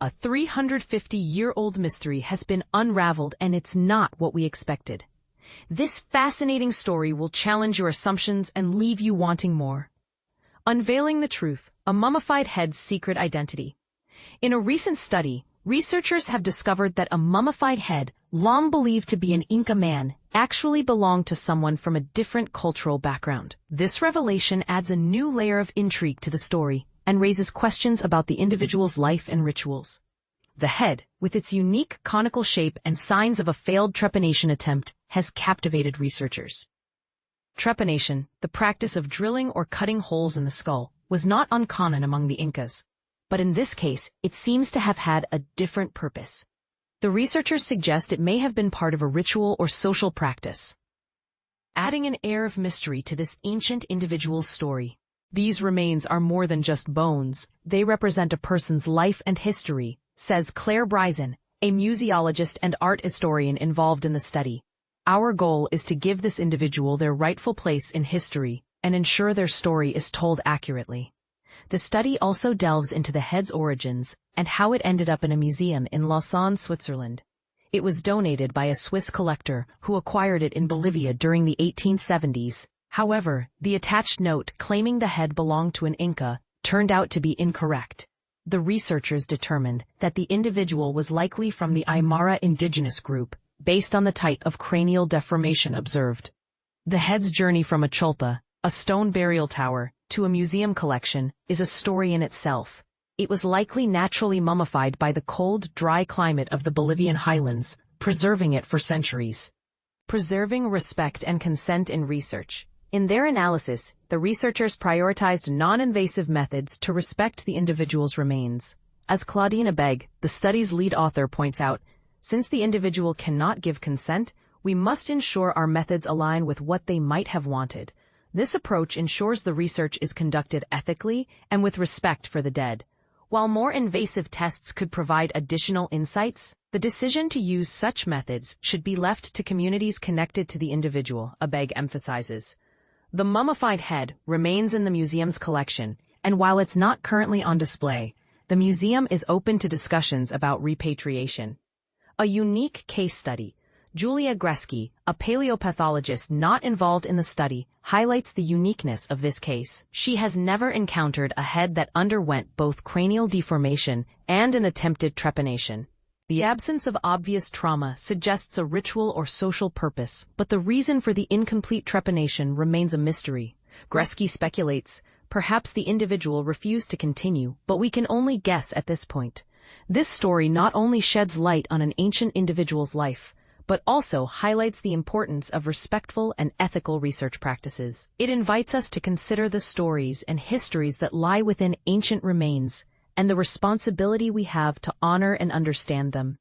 A 350-year-old mystery has been unraveled, and it's not what we expected. This fascinating story will challenge your assumptions and leave you wanting more. Unveiling the truth, a mummified head's secret identity. In a recent study, researchers have discovered that a mummified head, long believed to be an Inca man, actually belonged to someone from a different cultural background. This revelation adds a new layer of intrigue to the story and raises questions about the individual's life and rituals. The head, with its unique conical shape and signs of a failed trepanation attempt, has captivated researchers. Trepanation, the practice of drilling or cutting holes in the skull, was not uncommon among the Incas. But in this case, it seems to have had a different purpose. The researchers suggest it may have been part of a ritual or social practice, adding an air of mystery to this ancient individual's story. These remains are more than just bones, they represent a person's life and history, says Claire Bryson, a museologist and art historian involved in the study. Our goal is to give this individual their rightful place in history and ensure their story is told accurately. The study also delves into the head's origins and how it ended up in a museum in Lausanne, Switzerland. It was donated by a Swiss collector who acquired it in Bolivia during the 1870s. However, the attached note claiming the head belonged to an Inca turned out to be incorrect. The researchers determined that the individual was likely from the Aymara Indigenous group, based on the type of cranial deformation observed. The head's journey from a cholpa, a stone burial tower, to a museum collection is a story in itself. It was likely naturally mummified by the cold, dry climate of the Bolivian highlands, preserving it for centuries. Preserving respect and consent in research. In their analysis, the researchers prioritized non-invasive methods to respect the individual's remains. As Claudine Begg, the study's lead author, points out, since the individual cannot give consent, we must ensure our methods align with what they might have wanted. This approach ensures the research is conducted ethically and with respect for the dead. While more invasive tests could provide additional insights, the decision to use such methods should be left to communities connected to the individual, Abeg emphasizes. The mummified head remains in the museum's collection, and while it's not currently on display, the museum is open to discussions about repatriation. A unique case study. Julia Gresky, a paleopathologist not involved in the study, highlights the uniqueness of this case. She has never encountered a head that underwent both cranial deformation and an attempted trepanation. The absence of obvious trauma suggests a ritual or social purpose, but the reason for the incomplete trepanation remains a mystery. Gresky speculates, perhaps the individual refused to continue, but we can only guess at this point. This story not only sheds light on an ancient individual's life, but also highlights the importance of respectful and ethical research practices. It invites us to consider the stories and histories that lie within ancient remains, and the responsibility we have to honor and understand them.